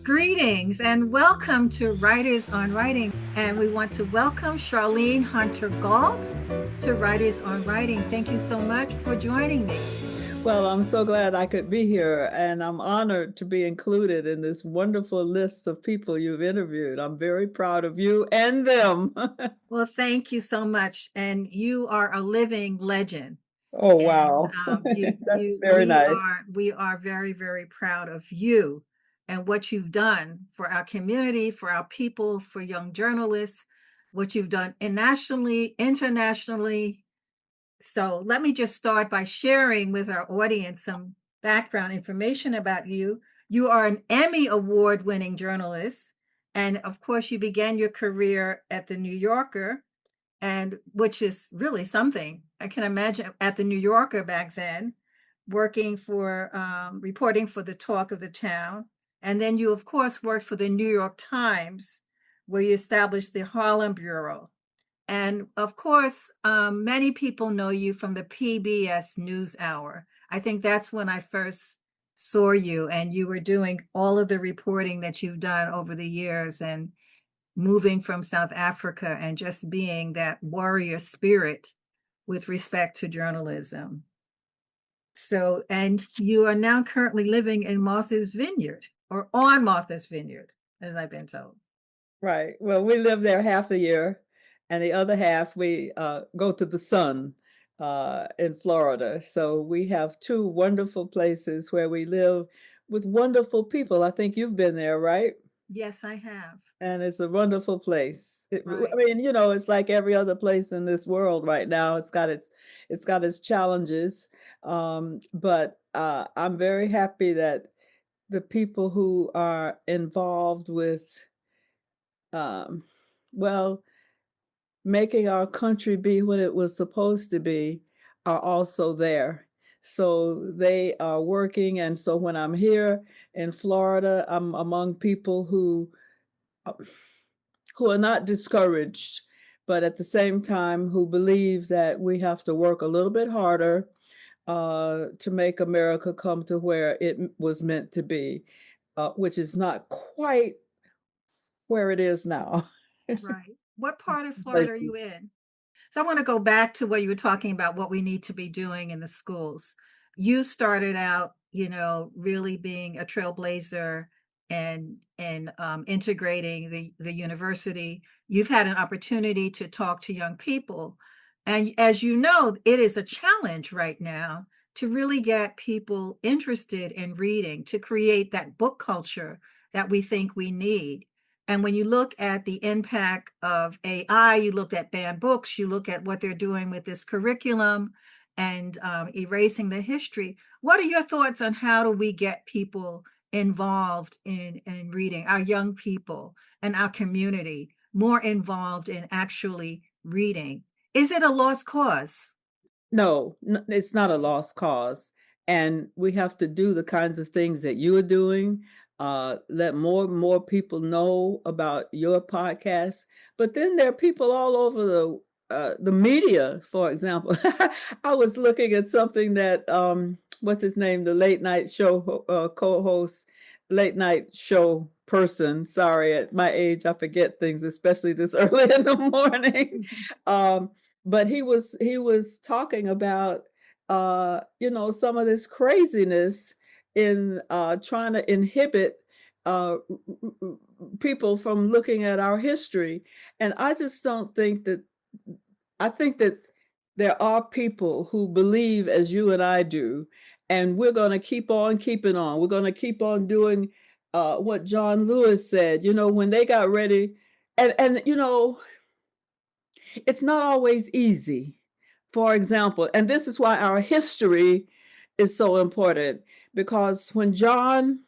Greetings and welcome to Writers on Writing. And we want to welcome Charlayne Hunter-Gault to Writers on Writing. Thank you so much for joining me. Well, I'm so glad I could be here, and I'm honored to be included in this wonderful list of people you've interviewed. I'm very proud of you and them. Well, thank you so much. And you are a living legend. Oh, And wow. That's very nice. we are very, very proud of you and what you've done for our community, for our people, for young journalists, what you've done nationally, internationally. So let me just start by sharing with our audience some background information about you. You are an Emmy award-winning journalist, and of course, you began your career at the New Yorker, and which is really something. I can imagine at the New Yorker back then, working for reporting for the talk of the town, and then you, of course, worked for the New York Times, where you established the Harlem Bureau. And of course, many people know you from the PBS NewsHour. I think that's when I first saw you, and you were doing all of the reporting that you've done over the years and moving from South Africa and just being that warrior spirit with respect to journalism. So, and you are now currently living in Martha's Vineyard, or on Martha's Vineyard, as I've been told. Right. Well, we live there half the year, and the other half we go to the sun in Florida. So we have two wonderful places where we live with wonderful people. I think you've been there, right? Yes, I have. And it's a wonderful place. I Right. mean, it's like every other place in this world right now. It's got its challenges, but I'm very happy that the people who are involved with, um, well, making our country be what it was supposed to be are also there. So they are working, and so when I'm here in Florida, I'm among people uh, who are not discouraged, but at the same time who believe that we have to work a little bit harder to make America come to where it was meant to be, which is not quite where it is now. Right. What part of Florida are you in? So I want to go back to what you were talking about, what we need to be doing in the schools. You started out, really being a trailblazer and integrating the university. You've had an opportunity to talk to young people. And as you know, it is a challenge right now to really get people interested in reading, to create that book culture that we think we need. And when you look at the impact of AI, you look at banned books, you look at what they're doing with this curriculum and erasing the history. What are your thoughts on how do we get people involved in reading, our young people and our community more involved in actually reading? Is it a lost cause? No, it's not a lost cause. And we have to do the kinds of things that you're doing. Let more and more people know about your podcast. But then there are people all over the media, for example. I was looking at something that what's his name, the late night show co-host, late night show person. Sorry, at my age, I forget things, especially this early in the morning. um, but he was talking about some of this craziness in trying to inhibit uh, people from looking at our history, and I just don't think that. I think that there are people who believe as you and I do, and we're going to keep on keeping on. We're going to keep on doing what John Lewis said. When they got ready, and it's not always easy. For example, and this is why our history is so important, because when John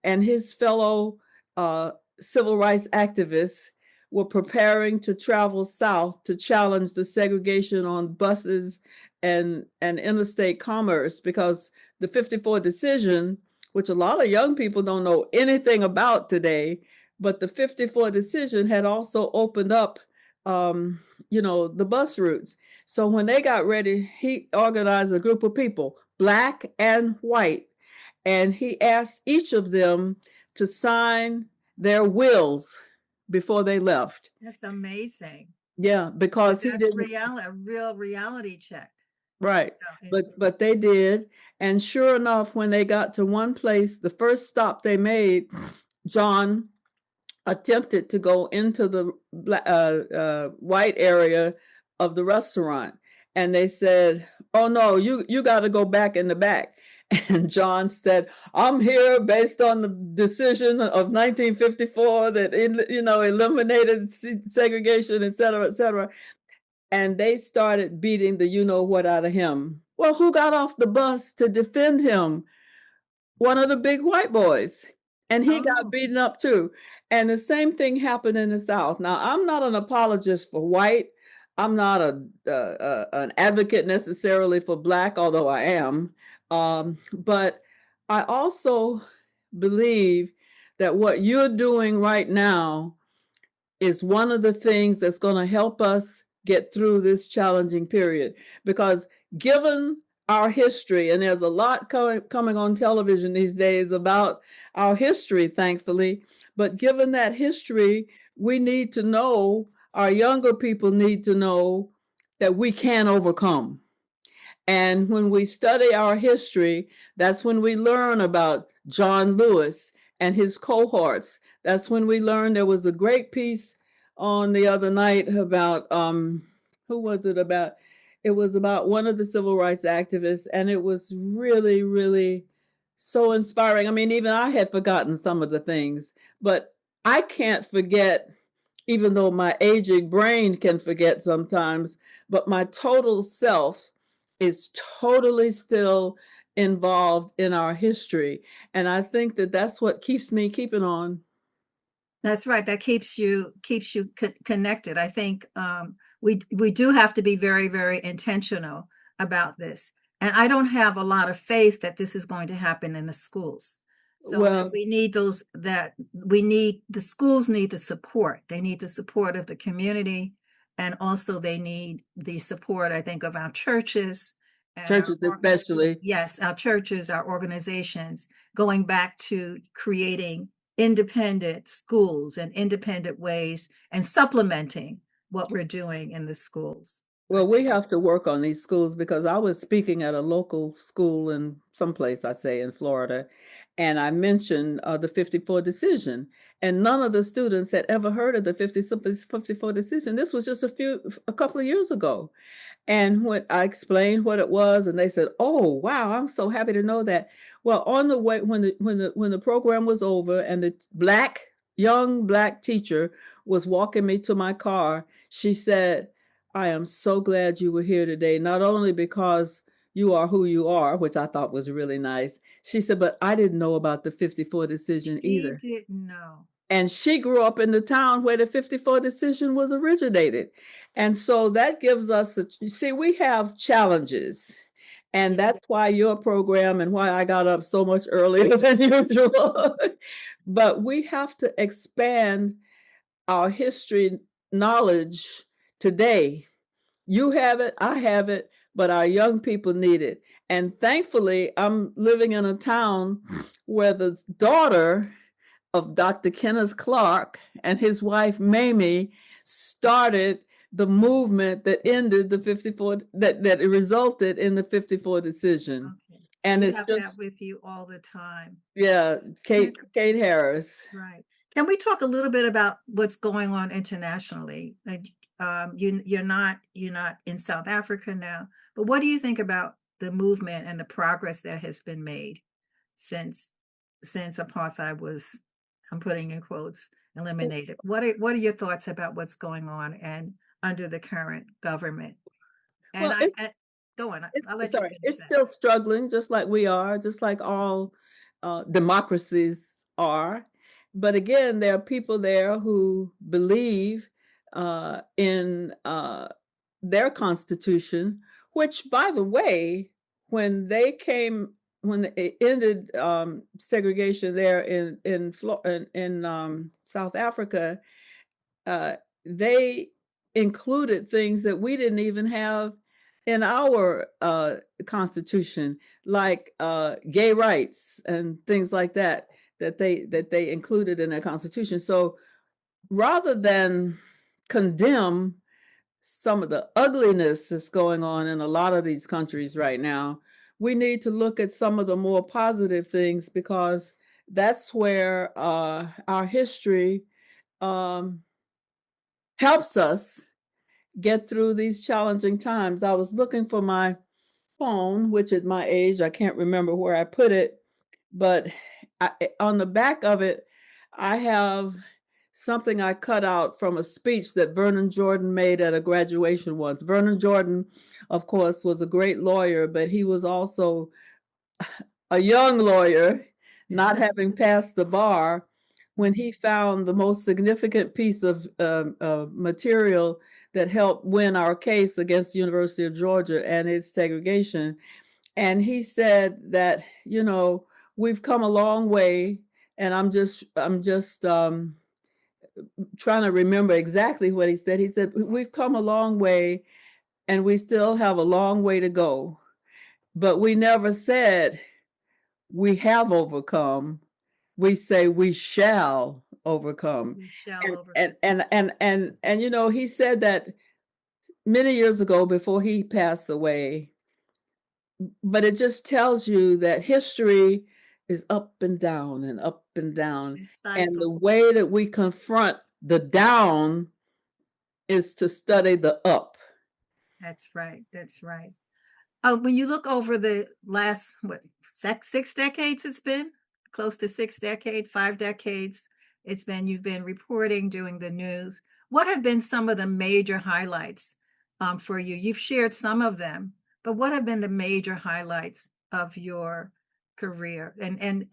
and his fellow uh, civil rights activists were preparing to travel south to challenge the segregation on buses and interstate commerce, because the 54 decision, which a lot of young people don't know anything about today, but the 54 decision had also opened up the bus routes. So when they got ready, he organized a group of people, black and white, and he asked each of them to sign their wills before they left. That's amazing. Yeah, because he That's didn't. a real reality check. Right. And But they did. And sure enough, when they got to one place, the first stop they made, John attempted to go into the white area of the restaurant. And they said, "Oh no, you got to go back in the back." And John said, "I'm here based on the decision of 1954 that eliminated segregation, et cetera, et cetera." And they started beating the what out of him. Well, who got off the bus to defend him? One of the big white boys. And he got beaten up too. And the same thing happened in the South. Now, I'm not an apologist for white. I'm not an advocate necessarily for Black, although I am. But I also believe that what you're doing right now is one of the things that's going to help us get through this challenging period. Because given our history, and there's a lot coming on television these days about our history, thankfully, but given that history, we need to know, our younger people need to know that we can overcome. And when we study our history, that's when we learn about John Lewis and his cohorts. That's when we learn. There was a great piece on the other night about who was it about? It was about one of the civil rights activists, and it was really, really so inspiring. I mean, even I had forgotten some of the things, but I can't forget, even though my aging brain can forget sometimes, but my total self is totally still involved in our history. And I think that that's what keeps me keeping on. that's right. That keeps you connected. I think we do have to be very, very intentional about this. And I don't have a lot of faith that this is going to happen in the schools. So that Well, we need the schools need the support. They need the support of the community. And also they need the support, I think, of our churches and churches especially. yes, our churches, our organizations, going back to creating independent schools and independent ways and supplementing what we're doing in the schools. I Well, we think have to work on these schools because I was speaking at a local school in someplace, I say in Florida, and I mentioned the 54 decision, and none of the students had ever heard of the 54 decision. This was just a couple of years ago. And when I explained what it was, and they said, "Oh, wow, I'm so happy to know that." Well, on the way, when the program was over, and the young black teacher was walking me to my car, she said, "I am so glad you were here today, not only because you are who you are," which I thought was really nice. She said, "But I didn't know about the 54 decision she either." didn't know. And she grew up in the town where the 54 decision was originated. And so that gives us, see, we have challenges. And Yeah. that's why your program and why I got up so much earlier than usual. But we have to expand our history knowledge today. You have it, I have it, but our young people need it. And thankfully, I'm living in a town where the daughter of Dr. Kenneth Clark and his wife Mamie started the movement that ended the 54 that resulted in the 54 decision. Okay. So And you it's have that just, with you all the time. yeah, Can, Kate Harris. right. Can we talk a little bit about what's going on internationally? Like, you're not in South Africa now, but what do you think about the movement and the progress that has been made since apartheid was, I'm putting in quotes, eliminated? What are your thoughts about what's going on and under the current government? And Well, go on. I'll let you sorry, finish it's that. still struggling, just like we are, just like all democracies are. But again, there are people there who believe in their constitution, which, by the way, when when it ended segregation there in South Africa, they included things that we didn't even have in our constitution, like gay rights and things like that. that they included in their Constitution. So rather than condemn some of the ugliness that's going on in a lot of these countries right now, we need to look at some of the more positive things, because that's where our history um, helps us get through these challenging times. I was looking for my phone, which at my age, I can't remember where I put it, but on the back of it, I have something I cut out from a speech that Vernon Jordan made at a graduation once. Vernon Jordan, of course, was a great lawyer, but he was also a young lawyer, not having passed the bar, when he found the most significant piece of material that helped win our case against the University of Georgia and its segregation. And he said that, we've come a long way, and I'm just trying to remember exactly what he said. He said, we've come a long way and we still have a long way to go, but we never said we have overcome. We say we shall overcome. We shall overcome. And he said that many years ago before he passed away, but it just tells you that history is up and down and up and down. And the way that we confront the down is to study the up. That's right. That's right. When you look over the last, 6 decades it's been? Close to 6 decades, 5 decades it's been, you've been reporting, doing the news. What have been some of the major highlights for you? You've shared some of them, but what have been the major highlights of your career? And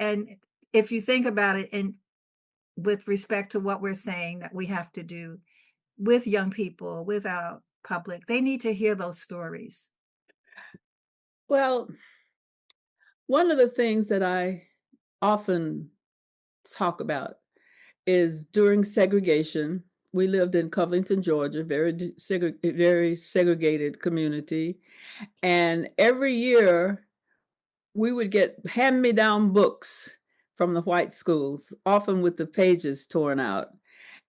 if you think about it, and with respect to what we're saying that we have to do with young people, with our public, they need to hear those stories. Well, one of the things that I often talk about is during segregation. We lived in Covington, Georgia, very segregated community. And every year we would get hand-me-down books from the white schools, often with the pages torn out.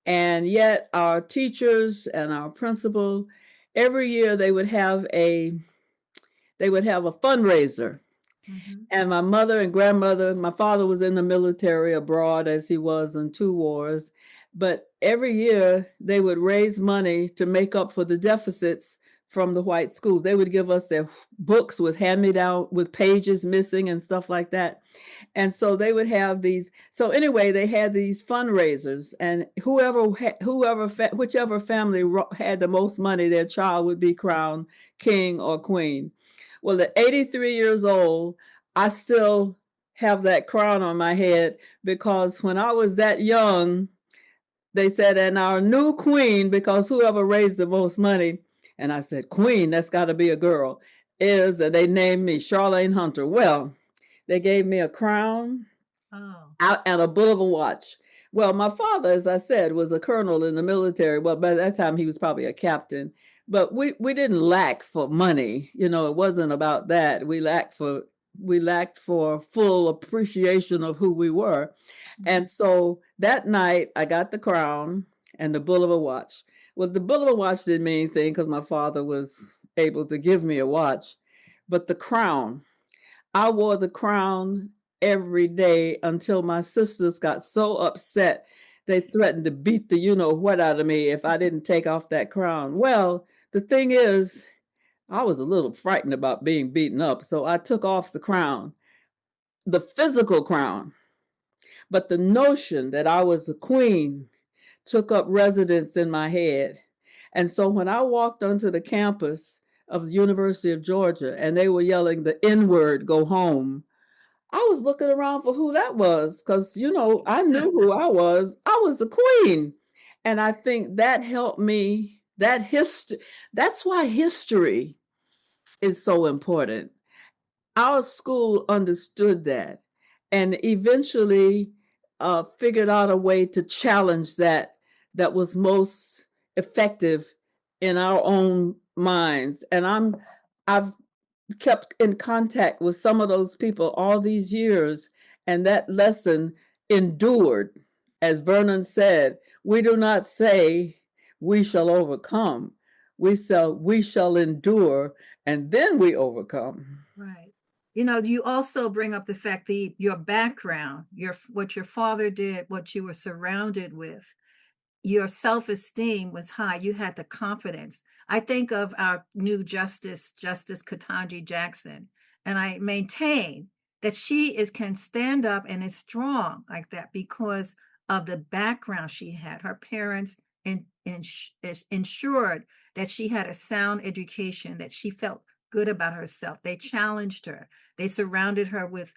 And yet our teachers and our principal, every year they would have a fundraiser. Mm-hmm. And my mother and grandmother, my father was in the military abroad, as he was in 2 wars, but every year they would raise money to make up for the deficits from the white schools. They would give us their books with hand-me-down, with pages missing and stuff like that. And so they would have these. So anyway, they had these fundraisers, and whichever family had the most money, their child would be crowned king or queen. Well, at 83 years old, I still have that crown on my head, because when I was that young, they said, and our new queen, because whoever raised the most money, and I said, queen, that's got to be a girl, and they named me Charlayne Hunter. Well, they gave me a crown and a Bulliver watch. Well, my father, as I said, was a colonel in the military. Well, by that time, he was probably a captain. But we didn't lack for money. It wasn't about that. We lacked for full appreciation of who we were. Mm-hmm. And so that night, I got the crown and the Bulliver watch. Well, the Bulliver watch didn't mean anything because my father was able to give me a watch. But the crown, I wore the crown every day until my sisters got so upset they threatened to beat the you-know-what out of me if I didn't take off that crown. Well, the thing is, I was a little frightened about being beaten up, so I took off the crown, the physical crown. But the notion that I was a queen took up residence in my head. And so when I walked onto the campus of the University of Georgia and they were yelling the N-word, go home, I was looking around for who that was, because, I knew who I was. I was the queen. And I think that helped me, that's why history is so important. Our school understood that and eventually figured out a way to challenge that was most effective in our own minds. And I've kept in contact with some of those people all these years, and that lesson endured. As Vernon said, we do not say we shall overcome. We shall endure, and then we overcome. Right. You know, you also bring up the fact that your background, what your father did, what you were surrounded with, your self-esteem was high. You had the confidence. I think of our new Justice Ketanji Jackson, and I maintain that can stand up and is strong like that because of the background she had. Her parents ensured that she had a sound education, that she felt good about herself. They challenged her. They surrounded her with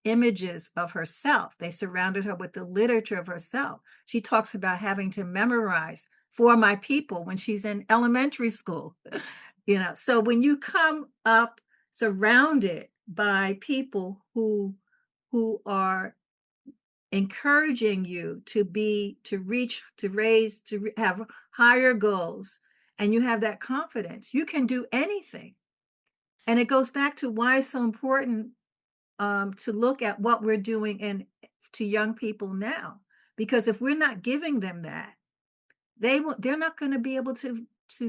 images of herself. They surrounded her with the literature of herself. She talks about having to memorize For My People when she's in elementary school. You know, so when you come up surrounded by people who are encouraging you to have higher goals, and you have that confidence, you can do anything. And it goes back to why it's so important to look at what we're doing to young people now, because if we're not giving them that, they're not going to be able to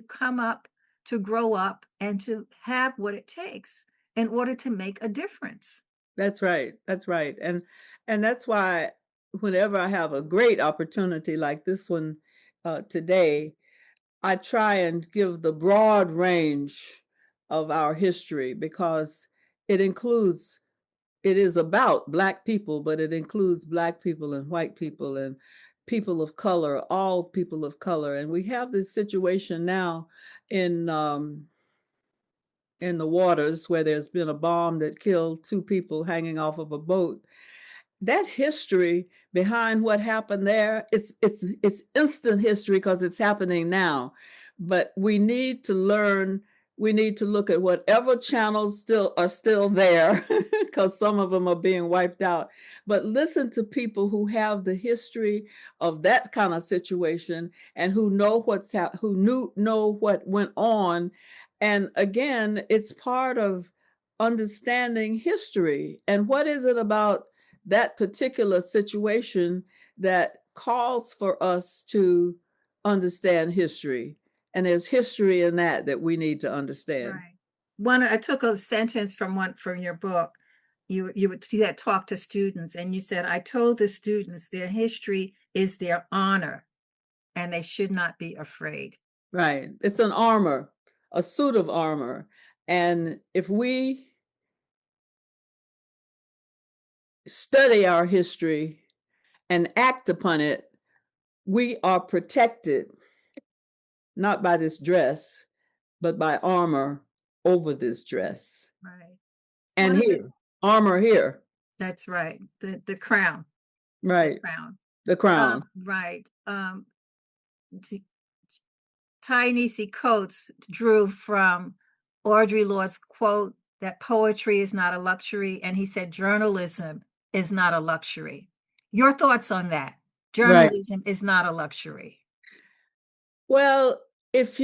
come up, to grow up, and to have what it takes in order to make a difference. That's right. That's right. And that's why whenever I have a great opportunity like this one today, I try and give the broad range of our history because it is about Black people, but it includes Black people and white people and people of color, all people of color. And we have this situation now in the waters where there's been a bomb that killed 2 people hanging off of a boat. That history behind what happened there, it's instant history because it's happening now. But we need to learn, we need to look at whatever channels are still there because some of them are being wiped out. But listen to people who have the history of that kind of situation and who know know what went on. And again, it's part of understanding history. And what is it about that particular situation that calls for us to understand history? And there's history in that we need to understand. Right. I took a sentence from your book. You had talked to students, and you said, "I told the students their history is their honor, and they should not be afraid." Right. It's an armor, a suit of armor. And if we study our history and act upon it, we are protected, not by this dress, but by armor over this dress. Right. And here, armor here. That's right. The crown. Right. The crown. The crown. Right. Ta-Nehisi Coates drew from Audre Lorde's quote that poetry is not a luxury, and he said journalism is not a luxury. Your thoughts on that? Journalism is not a luxury. Well, I've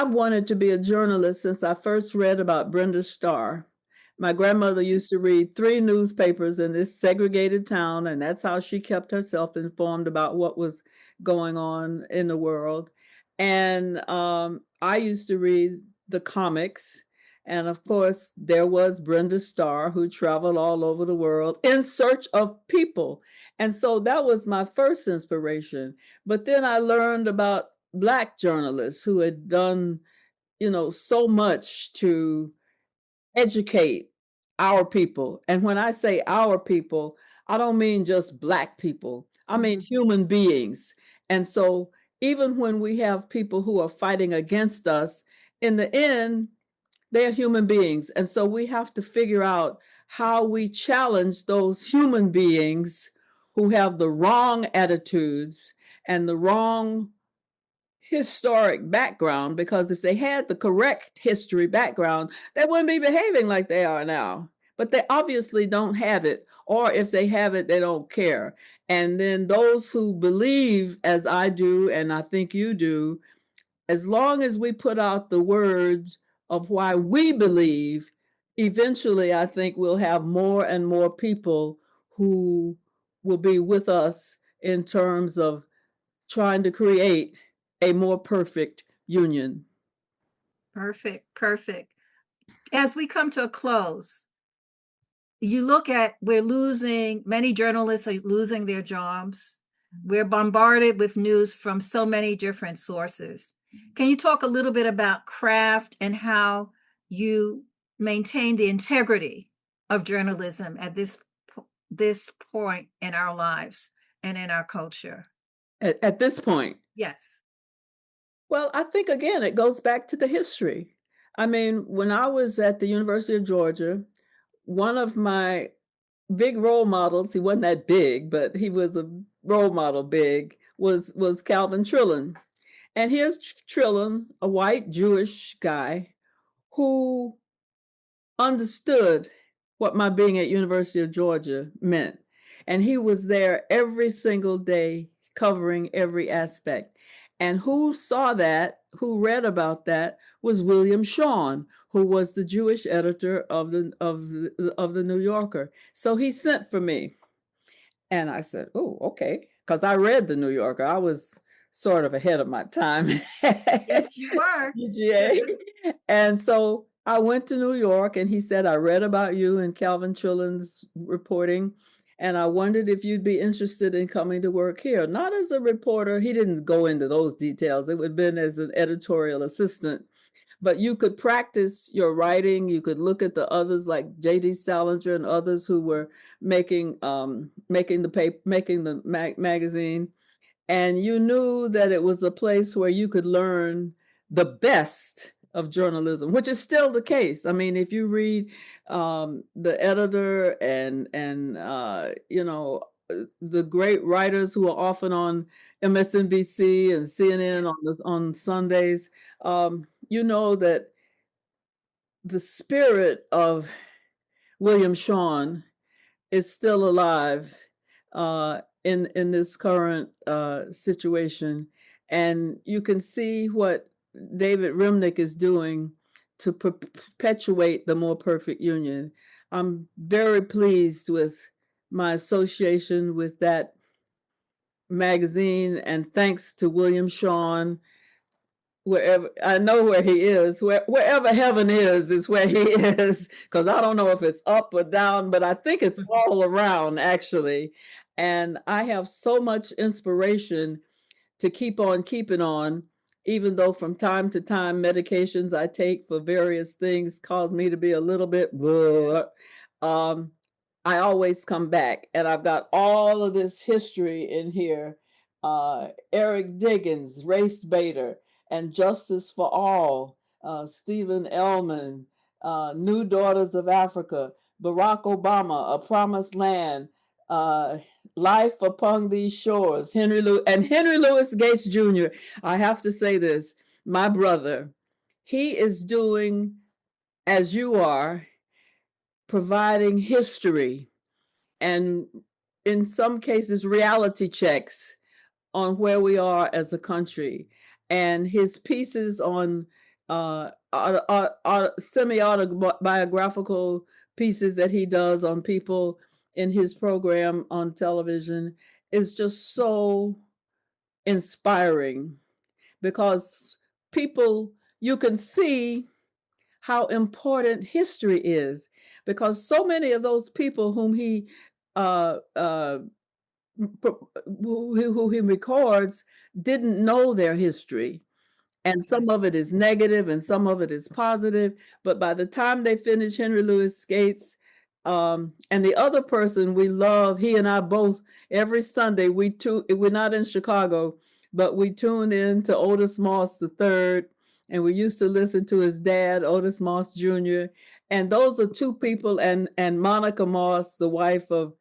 wanted to be a journalist since I first read about Brenda Starr. My grandmother used to read 3 newspapers in this segregated town, and that's how she kept herself informed about what was going on in the world. And I used to read the comics. And of course, there was Brenda Starr, who traveled all over the world in search of people. And so that was my first inspiration. But then I learned about Black journalists who had done, so much to educate our people. And when I say our people, I don't mean just Black people. I mean human beings. And so even when we have people who are fighting against us, in the end, they're human beings. And so we have to figure out how we challenge those human beings who have the wrong attitudes and the wrong historic background, because if they had the correct history background, they wouldn't be behaving like they are now. But they obviously don't have it, or if they have it, they don't care. And then those who believe, as I do, and I think you do, as long as we put out the words of why we believe, eventually I think we'll have more and more people who will be with us in terms of trying to create a more perfect union. Perfect, perfect. As we come to a close, you look at, many journalists are losing their jobs. We're bombarded with news from so many different sources. Can you talk a little bit about craft and how you maintain the integrity of journalism at this point in our lives and in our culture? At this point, Yes. well, I think again, it goes back to the history. I mean, when I was at the University of Georgia, one of my big role models, he wasn't that big, but he was a role model big, was Calvin Trillin. And here's Trillin, a white Jewish guy who understood what my being at University of Georgia meant. And he was there every single day covering every aspect. And who saw that, who read about that, was William Shawn, who was the Jewish editor of the New Yorker. So he sent for me. And I said, oh, okay. Because I read the New Yorker. I was sort of ahead of my time. Yes, you were. UGA. And so I went to New York, and he said, I read about you in Calvin Trillin's reporting, and I wondered if you'd be interested in coming to work here. Not as a reporter. He didn't go into those details. It would have been as an editorial assistant. But you could practice your writing. You could look at the others like J.D. Salinger and others who were making the magazine, and you knew that it was a place where you could learn the best of journalism, which is still the case. I mean, if you read the editor and the great writers who are often on MSNBC and CNN on Sundays, you know that the spirit of William Shawn is still alive in this current situation, and you can see what David Remnick is doing to perpetuate the more perfect union. I'm very pleased with my association with that magazine, and thanks to William Shawn, wherever I know where he is, wherever heaven is where he is, because I don't know if it's up or down, but I think it's all around actually. And I have so much inspiration to keep on keeping on, even though from time to time medications I take for various things cause me to be a little bit um, I always come back, and I've got all of this history in here. Eric Diggins, Race Bader, and Justice for All, Stephen Ellman, New Daughters of Africa, Barack Obama, A Promised Land, Life Upon These Shores, Henry Louis Gates Jr. I have to say this, my brother, he is doing as you are, providing history and in some cases reality checks on where we are as a country. And his pieces on semi-autobiographical pieces that he does on people in his program on television is just so inspiring, because you can see how important history is, because so many of those people whom he uh, uh, who he records didn't know their history. And some of it is negative and some of it is positive. But by the time they finish Henry Louis Gates, and the other person we love, he and I both, every Sunday, we're not in Chicago, but we tune in to Otis Moss III, and we used to listen to his dad, Otis Moss Jr. And those are two people, and Monica Moss, the wife of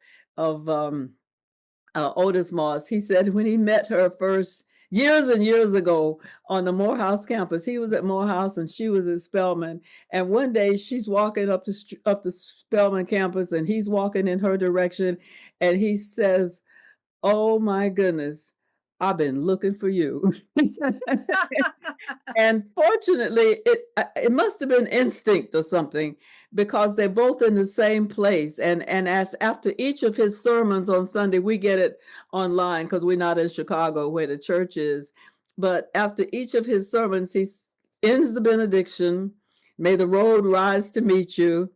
Otis Moss. He said when he met her first years and years ago on the Morehouse campus, he was at Morehouse and she was at Spelman. And one day she's walking up the Spelman campus, and he's walking in her direction, and he says, "Oh my goodness, I've been looking for you. And fortunately, it must have been instinct or something, because they're both in the same place. And as after each of his sermons on Sunday, we get it online because we're not in Chicago where the church is. But after each of his sermons, he ends the benediction. May the road rise to meet you.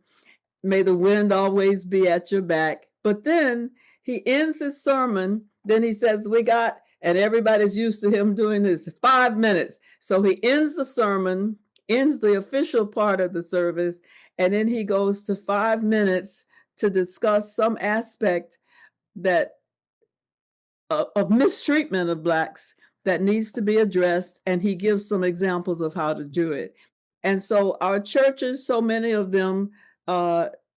May the wind always be at your back. But then he ends his sermon. Then he says, we got, and everybody's used to him doing this, 5 minutes. So he ends the sermon, ends the official part of the service, and then he goes to 5 minutes to discuss some aspect that of mistreatment of Blacks that needs to be addressed, and he gives some examples of how to do it. And so our churches, so many of them,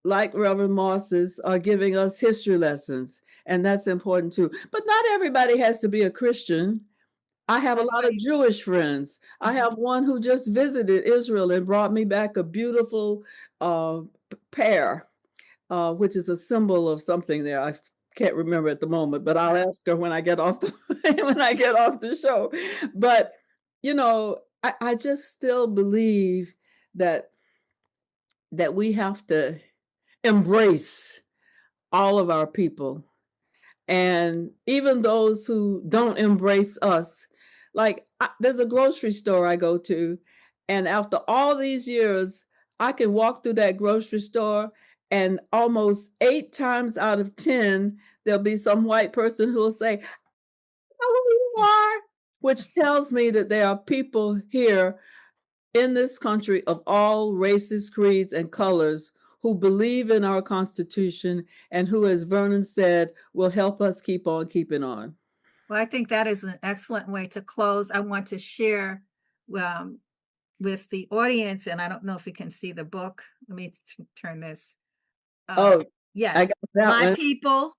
like Reverend Moss's, are giving us history lessons, and that's important too. But not everybody has to be a Christian. I have a lot of Jewish friends. I have one who just visited Israel and brought me back a beautiful pear, which is a symbol of something there. I can't remember at the moment, but I'll ask her when I get off the when I get off the show. But you know, I just still believe that we have to embrace all of our people, and even those who don't embrace us. Like there's a grocery store I go to, and after all these years, I can walk through that grocery store, and almost 8 times out of 10, there'll be some white person who will say, "I know who you are," which tells me that there are people here in this country of all races, creeds, and colors who believe in our Constitution and who, as Vernon said, will help us keep on keeping on. Well, I think that is an excellent way to close. I want to share with the audience, and I don't know if you can see the book. Let me turn this. Yes, I got that My one. People,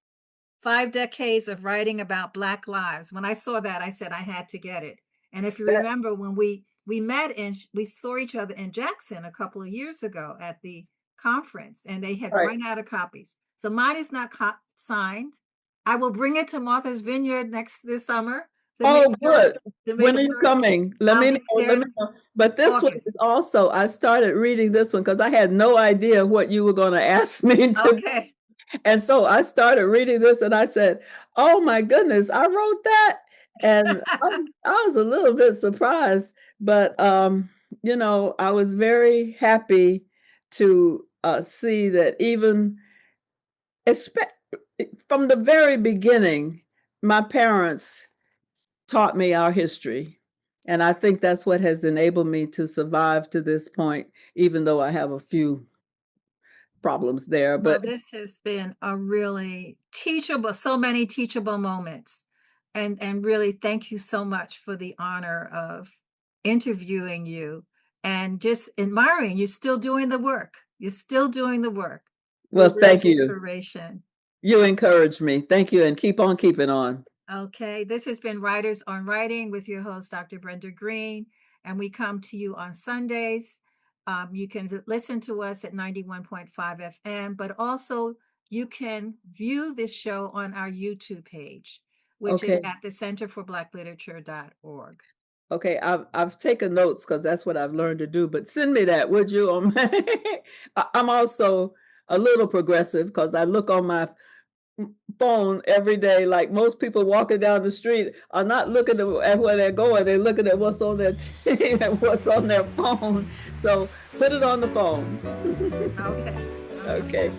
5 Decades of Writing About Black Lives. When I saw that, I said I had to get it. And if you remember, when we met and we saw each other in Jackson a couple of years ago at the conference, and they had run out of copies. So mine is not signed. I will bring it to Martha's Vineyard this summer. Oh, good. When are you coming? Let me know. But this one is also, I started reading this one because I had no idea what you were going to ask me to. Okay. And so I started reading this and I said, oh my goodness, I wrote that. And I was a little bit surprised, but you know, I was very happy to see that even from the very beginning, my parents taught me our history. And I think that's what has enabled me to survive to this point, even though I have a few problems there. But well, this has been a really teachable, so many teachable moments. And really, thank you so much for the honor of interviewing you and just admiring. You're still doing the work. You're still doing the work. Well, thank you. Inspiration. You encouraged me. Thank you, and keep on keeping on. Okay, this has been Writers on Writing with your host, Dr. Brenda Greene, and we come to you on Sundays. You can listen to us at 91.5 FM, but also you can view this show on our YouTube page, which is at the centerforblackLiterature.org. Okay, I've taken notes because that's what I've learned to do, but send me that, would you? I'm also a little progressive because I look on my phone every day. Like most people walking down the street are not looking at where they're going. They're looking at what's on their what's on their phone. So put it on the phone. Okay. Okay.